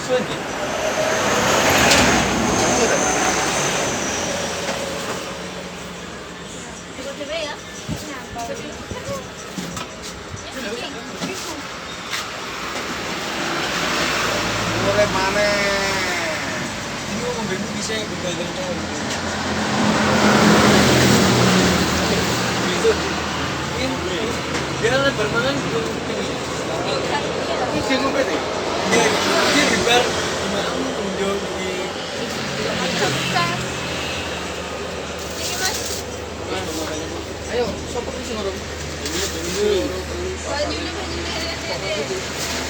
Sulit. Coba ya. Boleh mana? Ini mobilmu bisa begal-begal. Gitu. Ini dia lebar mana gitu. Ini sih gue bete. Dia lebar gimana tunjuk di Ayo, sopo sih ngorong? Bajunya lihat.